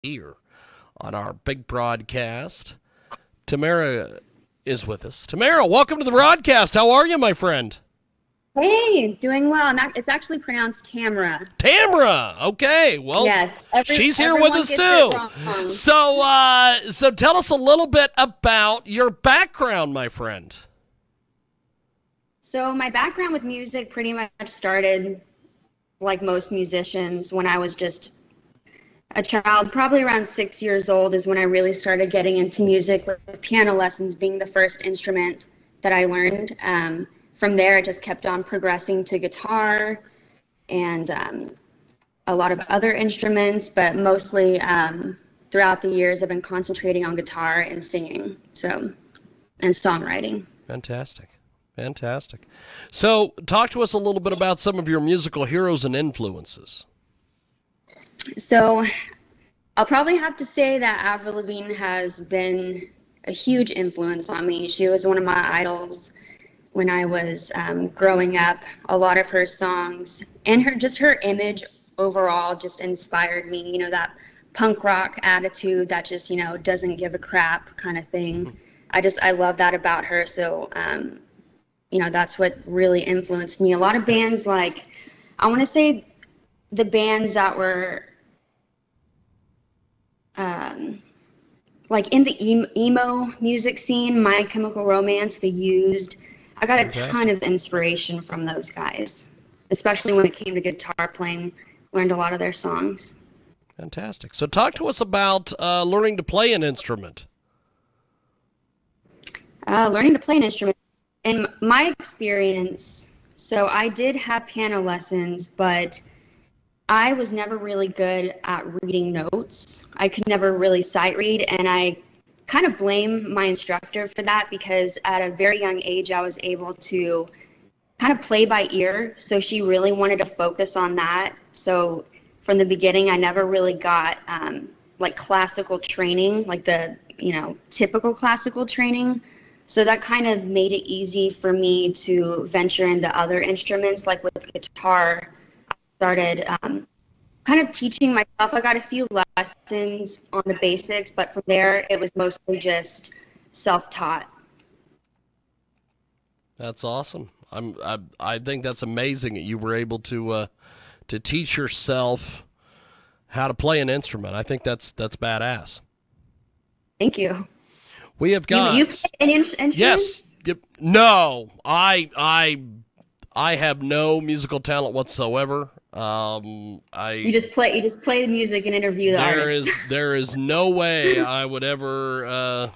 here on our big broadcast. Tamera is with us. Tamera, welcome to the broadcast. How are you, my friend? Hey, doing well. It's actually pronounced Tamara. Tamara. Okay, well, Yes, she's here with everyone us gets it too. wrong. So tell us a little bit about your background, my friend. So my background with music pretty much started like most musicians when I was just a child. Probably around 6 years old is when I really started getting into music, with piano lessons being the first instrument that I learned. From there, it just kept on progressing to guitar and a lot of other instruments, but mostly throughout the years, I've been concentrating on guitar and singing, and songwriting. Fantastic. Fantastic. So talk to us a little bit about some of your musical heroes and influences. So I'll probably have to say that Avril Lavigne has been a huge influence on me. She was one of my idols when I was growing up. A lot of her songs and her image overall just inspired me. That punk rock attitude that just doesn't give a crap kind of thing. I love that about her. So that's what really influenced me. A lot of bands, like, I want to say the bands that were like in the emo music scene, My Chemical Romance, The Used. I got a ton Fantastic. of inspiration from those guys, especially when it came to guitar playing. Learned a lot of their songs. Fantastic. So talk to us about learning to play an instrument. Learning to play an instrument. In my experience, so I did have piano lessons, but I was never really good at reading notes. I could never really sight read, and I kind of blame my instructor for that because at a very young age, I was able to kind of play by ear. So she really wanted to focus on that. So from the beginning, I never really got like classical training, like the typical classical training. So that kind of made it easy for me to venture into other instruments, like with guitar. I started kind of teaching myself. I got a few lessons on the basics, but from there, it was mostly just self-taught. That's awesome. I think that's amazing that you were able to teach yourself how to play an instrument. I think that's badass. Thank you. We have You got play any yes. instruments? Yep. No, I have no musical talent whatsoever. You I just play the music and interview the there artists. is there is no way I would ever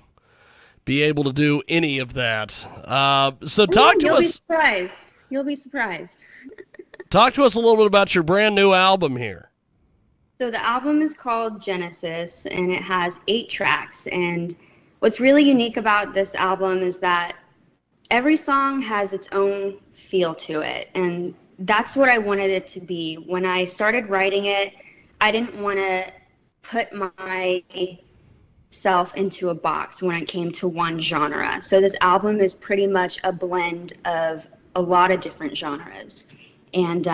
be able to do any of that. So Yeah, you'll be surprised. You'll be surprised. talk to us a little bit about your brand new album here. So the album is called Genesis, and it has 8 tracks. And what's really unique about this album is that every song has its own feel to it, and that's what I wanted it to be. When I started writing it, I didn't want to put myself into a box when it came to one genre. So this album is pretty much a blend of a lot of different genres. And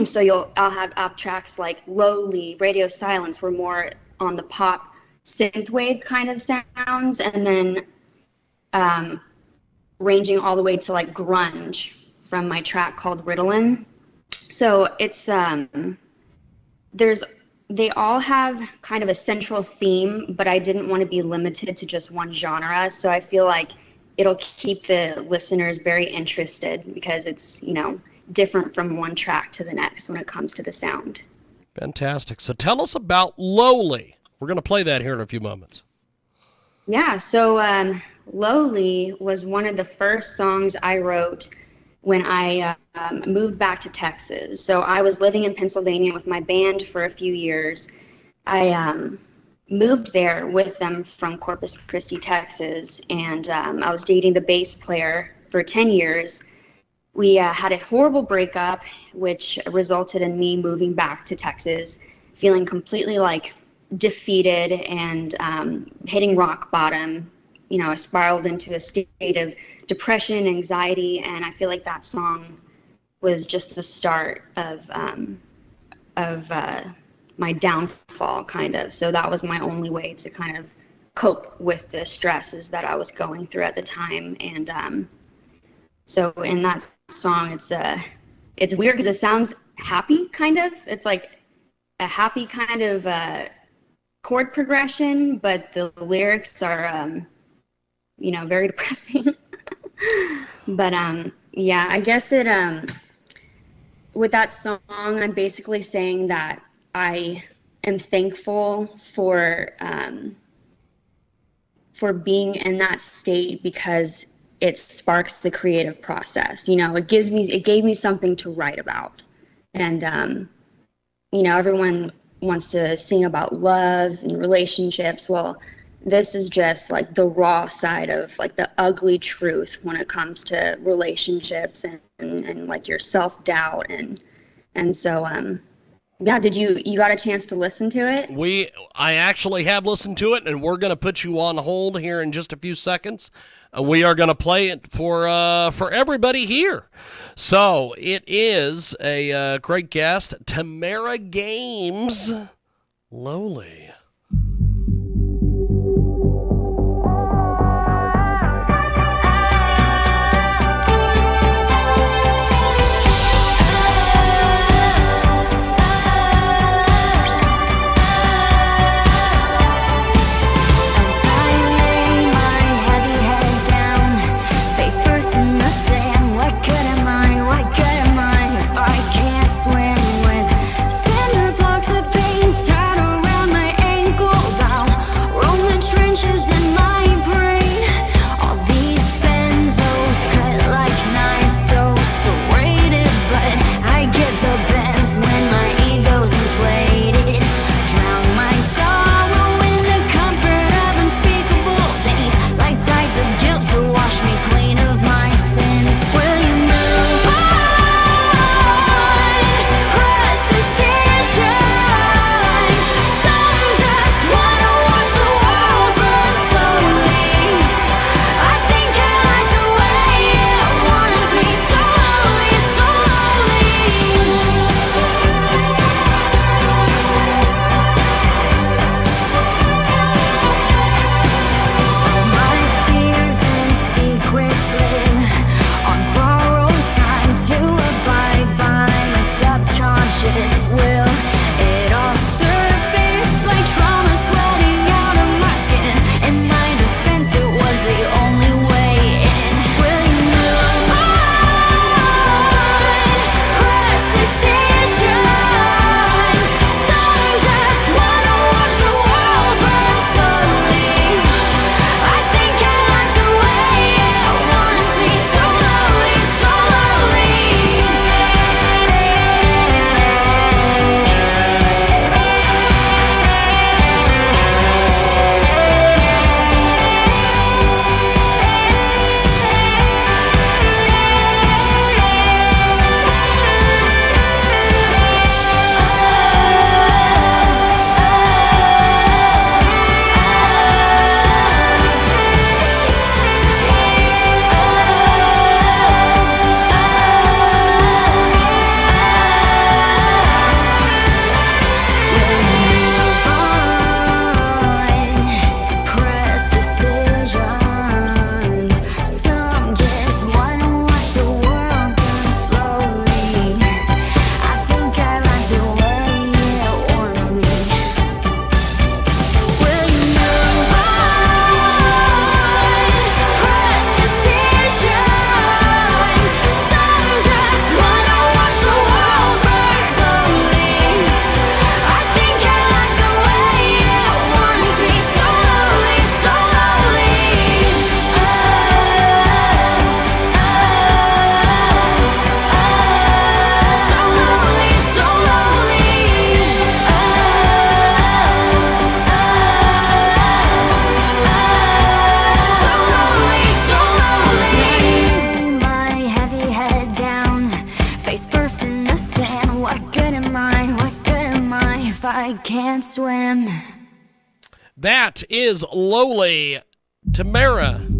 so I'll have tracks like Lowly, Radio Silence, were more on the pop synthwave kind of sounds, and then um, ranging all the way to like grunge from my track called Ritalin. So it's there's they all have kind of a central theme, but I didn't want to be limited to just one genre. So I feel like it'll keep the listeners very interested because it's, different from one track to the next when it comes to the sound. Fantastic. So tell us about Lowly. We're going to play that here in a few moments. Yeah, so Lowly was one of the first songs I wrote when I moved back to Texas. So I was living in Pennsylvania with my band for a few years. I moved there with them from Corpus Christi, Texas, and I was dating the bass player for 10 years. We had a horrible breakup, which resulted in me moving back to Texas, feeling completely like defeated and hitting rock bottom. I spiraled into a state of depression, anxiety, and I feel like that song was just the start of my downfall, kind of. So that was my only way to kind of cope with the stresses that I was going through at the time. And so in that song, it's weird because it sounds happy, kind of. It's like a happy kind of chord progression, but the lyrics are, very depressing. But yeah, I guess with that song, I'm basically saying that I am thankful for being in that state, because it sparks the creative process. It gave me something to write about. And everyone wants to sing about love and relationships. Well, this is just like the raw side of like the ugly truth when it comes to relationships and like your self-doubt. And so yeah, you got a chance to listen to it? I actually have listened to it, and we're going to put you on hold here in just a few seconds. We are going to play it for everybody here. So it is a great guest, Tamera Gamze, Lowly. I can't swim. That is Lowly, Tamera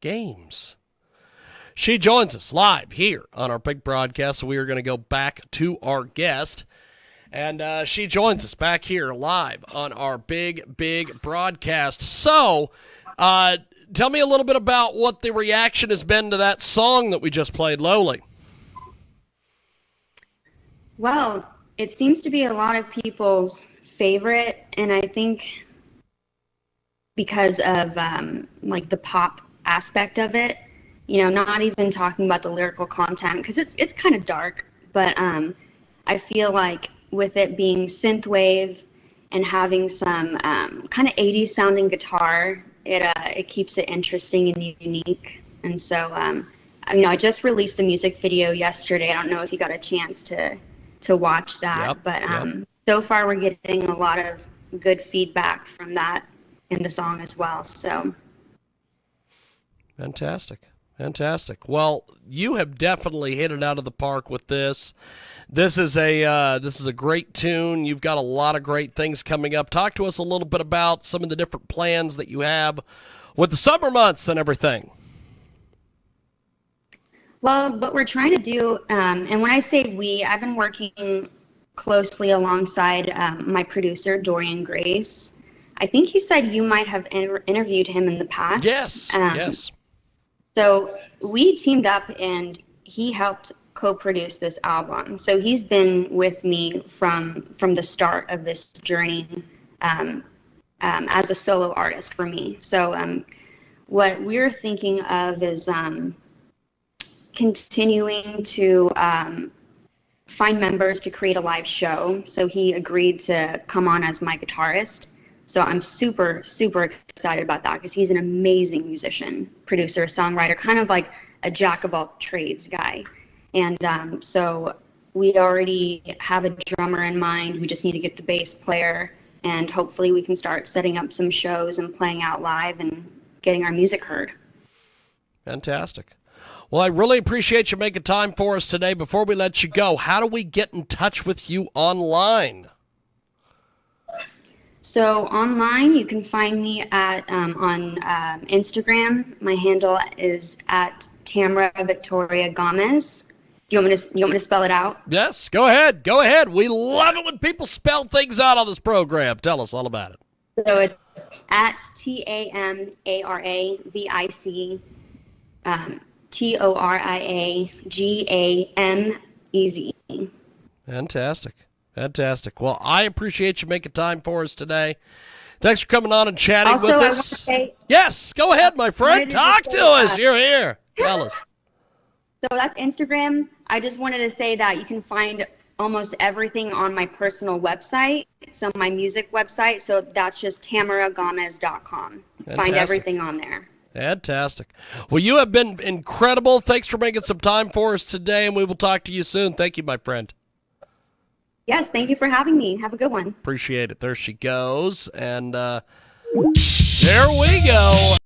Gamze. She joins us live here on our big broadcast, so we are going to go back to our guest. And she joins us back here live on our big broadcast. So, tell me a little bit about what the reaction has been to that song that we just played, Lowly. Well, it seems to be a lot of people's favorite, and I think because of like the pop aspect of it, not even talking about the lyrical content because it's kind of dark, but I feel like with it being synthwave and having some kind of 80s sounding guitar, it keeps it interesting and unique. And so, I just released the music video yesterday. I don't know if you got a chance to watch that, but so far we're getting a lot of good feedback from that in the song as well. So fantastic. Well, you have definitely hit it out of the park with this. This is a great tune. You've got a lot of great things coming up. Talk to us a little bit about some of the different plans that you have with the summer months and everything. Well, what we're trying to do, and when I say we, I've been working closely alongside my producer, Dorian Grace. I think he said you might have interviewed him in the past. Yes, yes. So we teamed up and he helped co-produce this album. So he's been with me from the start of this journey as a solo artist for me. So what we're thinking of is continuing to find members to create a live show. So he agreed to come on as my guitarist. So I'm super excited about that because he's an amazing musician, producer, songwriter, kind of like a jack of all trades guy. And so we already have a drummer in mind. We just need to get the bass player, and hopefully we can start setting up some shows and playing out live and getting our music heard. Fantastic. Well, I really appreciate you making time for us today. Before we let you go, how do we get in touch with you online? So online, you can find me at on Instagram. My handle is at Tamera Victoria Gamze. Do you want me to spell it out? Yes, go ahead. Go ahead. We love it when people spell things out on this program. Tell us all about it. So it's at TAMARAVIC TORIAGAMEZ. Fantastic. Well, I appreciate you making time for us today. Thanks for coming on and chatting also, with I us. want to say, yes, go ahead, my friend. Talk to us. You're here. Tell us. So that's Instagram. I just wanted to say that you can find almost everything on my personal website, so my music website. So that's just tameragamze.com. Find everything on there. Fantastic. Well, you have been incredible. Thanks for making some time for us today, and we will talk to you soon. Thank you, my friend. Yes, thank you for having me. Have a good one. Appreciate it. There she goes. And there we go.